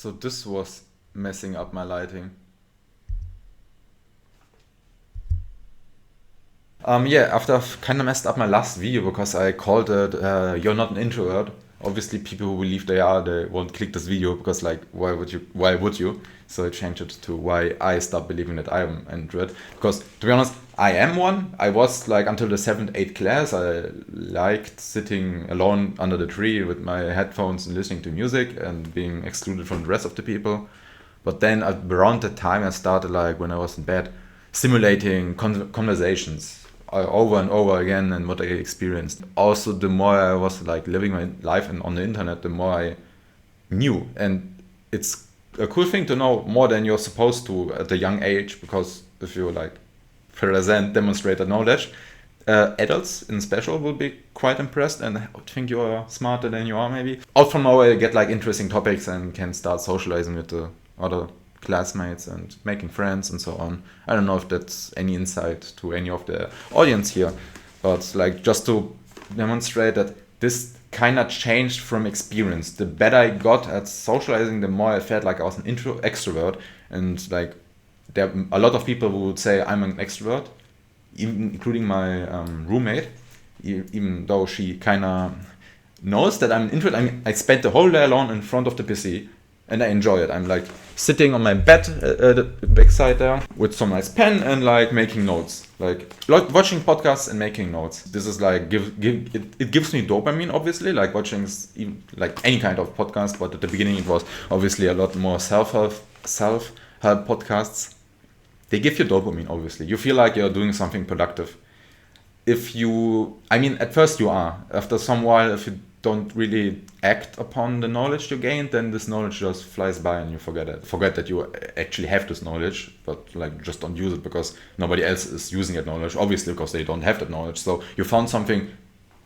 So this was messing up my lighting. Yeah, after I've kind of messed up my last video because I called it "You're not an introvert." Obviously, people who believe they are, they won't click this video because like, why would you? Why would you? So I changed it to why I stopped believing that I'm an introvert. Because to be honest, I am one. I was like until the seventh, eighth class. I liked sitting alone under the tree with my headphones and listening to music and being excluded from the rest of the people. But then around the time I started, like when I was in bed, simulating conversations over and over again and what I experienced. Also, the more I was like living my life and on the internet, the more I knew. And it's a cool thing to know more than you're supposed to at a young age, because if you like demonstrate that knowledge, adults in special will be quite impressed and think you are smarter than you are maybe. Out from nowhere, you get like interesting topics and can start socializing with the other classmates and making friends and so on. I don't know if that's any insight to any of the audience here, but like just to demonstrate that this kind of changed from experience. The better I got at socializing, the more I felt like I was an extrovert, and like there are a lot of people who would say I'm an extrovert, even including my roommate, even though she kind of knows that I'm an introvert. I mean, I spent the whole day alone in front of the PC and I enjoy it. I'm like sitting on my bed, the backside there, with some nice pen and like making notes, like watching podcasts and making notes. This is like it gives me dopamine, obviously, like watching like any kind of podcast. But at the beginning, it was obviously a lot more self-help podcasts. They give you dopamine, obviously. You feel like you're doing something productive. I mean, at first you are. After some while, if you don't really act upon the knowledge you gained, then this knowledge just flies by and you forget it. Forget that you actually have this knowledge, but like just don't use it because nobody else is using that knowledge, obviously because they don't have that knowledge. So you found something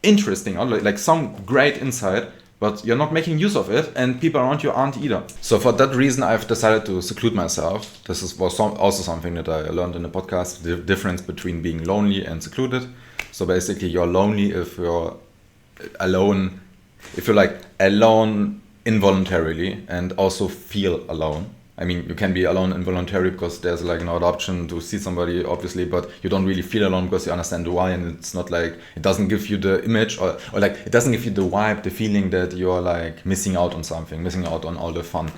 interesting, like some great insight, but you're not making use of it, and people around you aren't either. So for that reason, I've decided to seclude myself. Was also something that I learned in the podcast, the difference between being lonely and secluded. So basically, you're lonely if you're alone, if you're like alone involuntarily and also feel alone. I mean, you can be alone involuntarily because there's like no other option to see somebody, obviously, but you don't really feel alone because you understand the why, and it's not like, it doesn't give you the image or like, it doesn't give you the vibe, the feeling that you're like missing out on something, missing out on all the fun.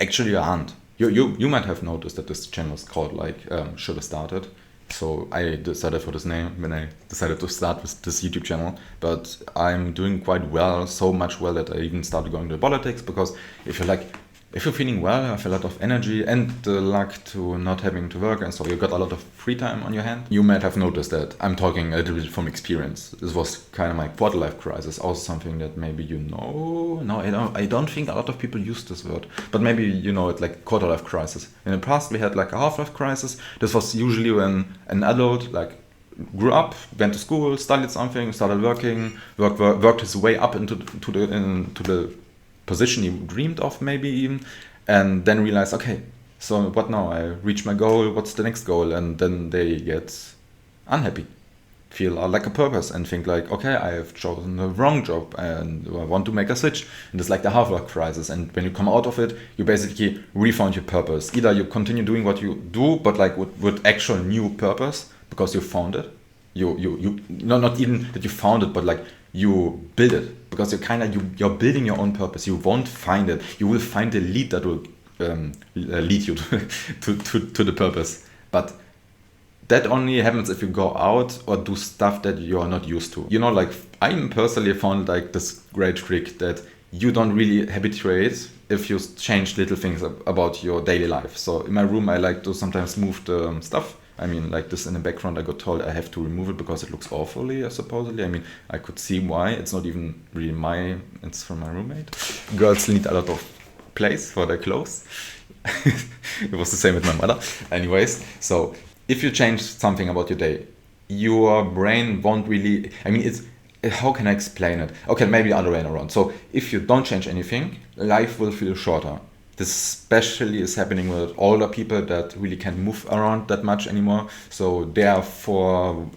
Actually, you aren't. You might have noticed that this channel is called like Should Have Started. So I decided for this name when I decided to start with this YouTube channel, but I'm doing quite well, so much well that I even started going to politics, because if you're feeling well, you have a lot of energy and the luck to not having to work, and so you got a lot of free time on your hand. You might have noticed that I'm talking a little bit from experience. This was kind of my quarter life crisis, also something that maybe you know. No, I don't think a lot of people use this word, but maybe you know it, like quarter life crisis. In the past, we had like a half life crisis. This was usually when an adult like grew up, went to school, studied something, started working, worked his way up into the position he dreamed of, maybe even, and then realize, okay, so what now? I reached my goal, what's the next goal? And then they get unhappy, feel like a purpose, and think like, okay, I have chosen the wrong job and I want to make a switch. And it's like the half-life crisis. And when you come out of it, you basically refound your purpose. Either you continue doing what you do, but like with actual new purpose, because you found it. You not even that you found it, but like you build it, because you're building your own purpose. You won't find it. You will find the lead that will lead you to the purpose. But that only happens if you go out or do stuff that you are not used to. You know, like I personally found like this great trick that you don't really habituate if you change little things about your daily life. So in my room, I like to sometimes move the stuff. I mean, like this in the background, I got told I have to remove it because it looks awfully, supposedly. I mean, I could see why. It's not even really it's from my roommate. Girls need a lot of place for their clothes. It was the same with my mother. Anyways, so if you change something about your day, your brain won't really, I mean, how can I explain it? Okay, maybe other way around. So if you don't change anything, life will feel shorter. This especially is happening with older people that really can't move around that much anymore. So their four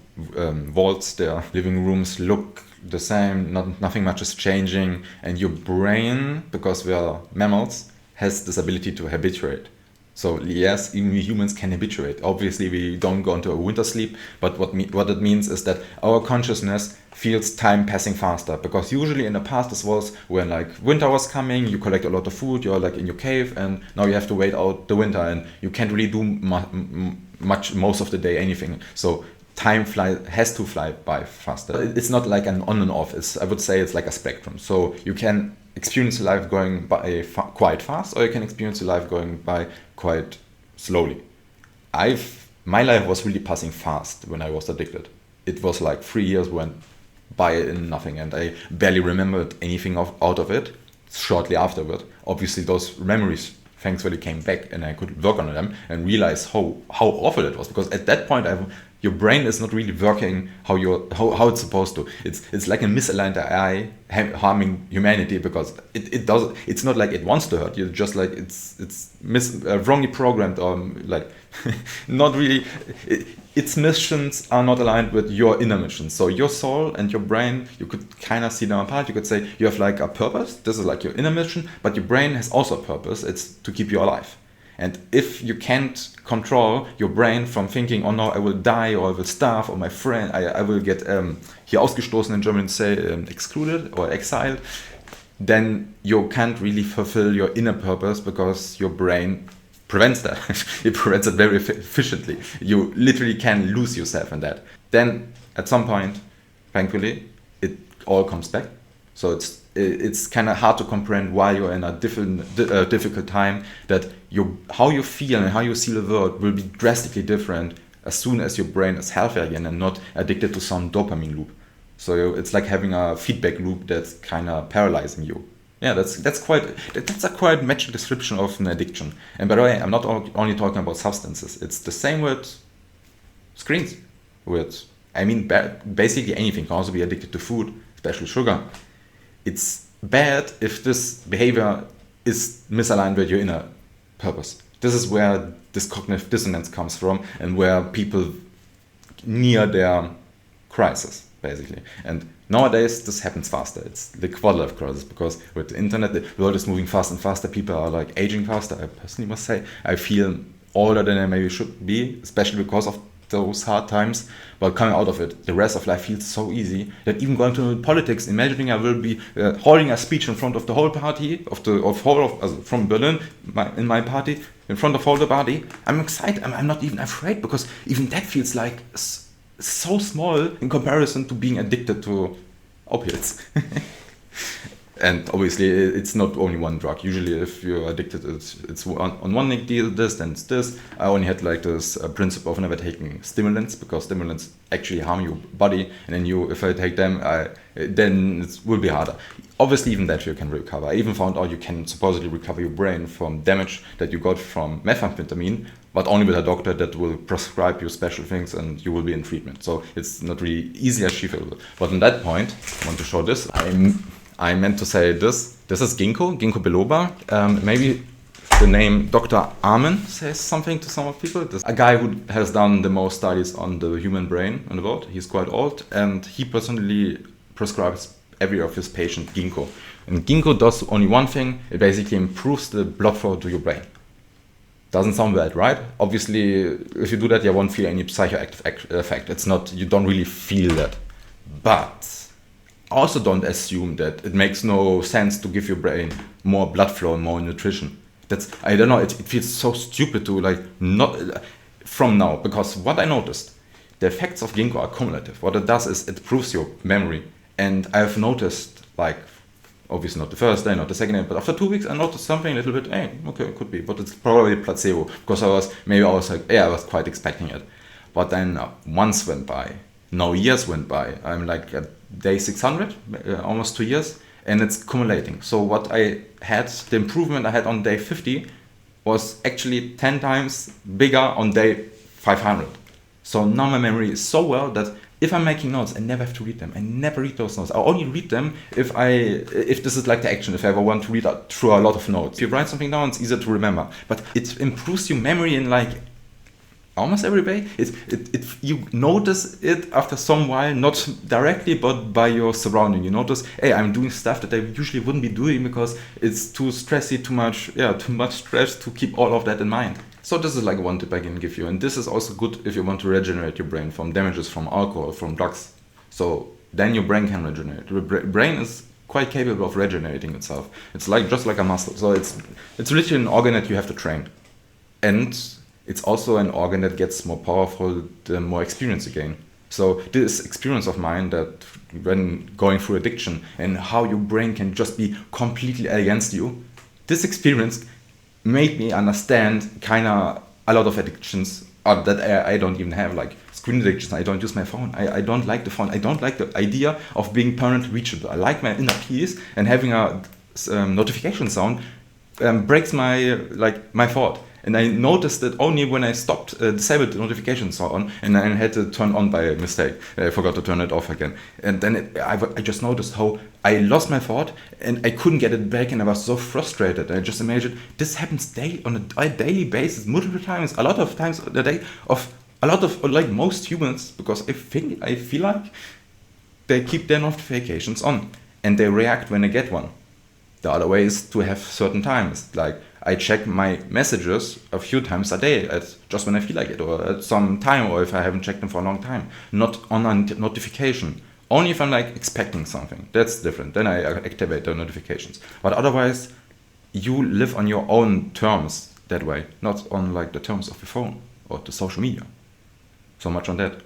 walls, their living rooms look the same, nothing much is changing. And your brain, because we are mammals, has this ability to habituate. So yes, even we humans can habituate. Obviously, we don't go into a winter sleep, but what it means is that our consciousness feels time passing faster. Because usually in the past, this was when like winter was coming, you collect a lot of food, you're like in your cave, and now you have to wait out the winter, and you can't really do much most of the day anything. So time has to fly by faster. It's not like an on and off. I would say it's like a spectrum. So you can experience life going by quite fast, or you can experience life going by quite slowly. My life was really passing fast when I was addicted. It was like 3 years went by in nothing, and I barely remembered anything out of it. Shortly afterward, obviously those memories thankfully came back, and I could work on them and realize how awful it was. Because at that point, your brain is not really working how it's supposed to. It's like a misaligned AI harming humanity, because it's not like it wants to hurt you. Just like it's wrongly programmed, or like not really. Its missions are not aligned with your inner missions. So your soul and your brain, you could kind of see them apart. You could say you have like a purpose. This is like your inner mission, but your brain has also a purpose. It's to keep you alive. And if you can't control your brain from thinking, oh no, I will die, or I will starve, or my friend, I will get here ausgestoßen in German, say excluded or exiled, then you can't really fulfill your inner purpose, because your brain prevents that. It prevents it very efficiently. You literally can lose yourself in that. Then at some point, thankfully, it all comes back. So it's kind of hard to comprehend why you're in a difficult time, that how you feel and how you see the world will be drastically different as soon as your brain is healthy again and not addicted to some dopamine loop. So it's like having a feedback loop that's kind of paralyzing you. Yeah, that's a quite matching description of an addiction. And by the way, I'm not only talking about substances. It's the same with screens. Basically anything can also be addicted to food, especially sugar. It's bad if this behavior is misaligned with your inner purpose. This is where this cognitive dissonance comes from, and where people near their crisis, basically. And nowadays, this happens faster. It's the quarter-life crisis, because with the internet, the world is moving faster and faster. People are like aging faster. I personally must say, I feel older than I maybe should be, especially because of those hard times. But coming out of it, the rest of life feels so easy that even going to politics, imagining I will be holding a speech in front of the whole party from Berlin, in my party, in front of all the party, I'm excited. I'm not even afraid, because even that feels like so small in comparison to being addicted to opiates. And obviously, it's not only one drug. Usually, if you're addicted, it's on one deal, then it's this. I only had like this principle of never taking stimulants, because stimulants actually harm your body. And then if I take them, then it will be harder. Obviously, even that you can recover. I even found out you can supposedly recover your brain from damage that you got from methamphetamine, but only with a doctor that will prescribe you special things, and you will be in treatment. So it's not really easily achievable. But on that point, I want to show this. I meant to say this. This is ginkgo biloba. Maybe the name Dr. Amen says something to some people. This a guy who has done the most studies on the human brain in the world. He's quite old, and he personally prescribes every of his patients ginkgo. And ginkgo does only one thing. It basically improves the blood flow to your brain. Doesn't sound bad, right? Obviously, if you do that, you won't feel any psychoactive effect. It's not, you don't really feel that. But also don't assume that it makes no sense to give your brain more blood flow and more nutrition. I don't know, it feels so stupid to not from now, because what I noticed, the effects of ginkgo are cumulative. What it does is it improves your memory. And I've noticed, obviously not the first day, not the second day, but after 2 weeks I noticed something a little bit, okay, it could be, but it's probably placebo, because I was quite expecting it. But then months went by, now years went by, I'm like at day 600, almost 2 years, and it's accumulating. So what I had, the improvement I had on day 50 was actually 10 times bigger on day 500. So now my memory is so well that if I'm making notes, I never have to read them. I never read those notes. I only read them if this is like the action, if I ever want to read through a lot of notes. If you write something down, it's easier to remember. But it improves your memory in like almost every day. You notice it after some while, not directly, but by your surrounding. You notice, hey, I'm doing stuff that I usually wouldn't be doing because it's too stressy, too much stress to keep all of that in mind. So this is like one tip I can give you, and this is also good if you want to regenerate your brain from damages from alcohol, from drugs. So then your brain can regenerate. The brain is quite capable of regenerating itself. It's like just like a muscle. So it's literally an organ that you have to train, and it's also an organ that gets more powerful the more experience you gain. So this experience of mine that when going through addiction and how your brain can just be completely against you, this experience made me understand kind of a lot of addictions that I don't even have, like screen addictions. I don't use my phone. I don't like the phone. I don't like the idea of being permanently reachable. I like my inner peace, and having a notification sound breaks my thought. And I noticed that only when I stopped disabled the notifications on, and I had to turn on by mistake. I forgot to turn it off again. And then I just noticed how I lost my thought and I couldn't get it back, and I was so frustrated. I just imagined this happens on a daily basis, multiple times, a lot of times a day, of a lot of, like most humans, because I feel like they keep their notifications on and they react when they get one. The other way is to have certain times, like I check my messages a few times a day, just when I feel like it, or at some time, or if I haven't checked them for a long time. Not on a notification. Only if I'm like expecting something. That's different. Then I activate the notifications. But otherwise, you live on your own terms that way, not on like the terms of your phone or the social media. So much on that.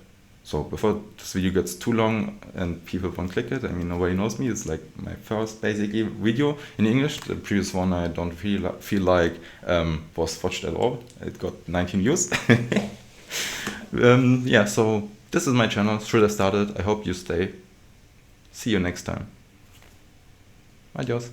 So before this video gets too long and people won't click it, I mean, nobody knows me. It's like my first basically video in English. The previous one I don't feel like was watched at all. It got 19 views. Yeah, so this is my channel. Should I start it? I hope you stay. See you next time. Adios.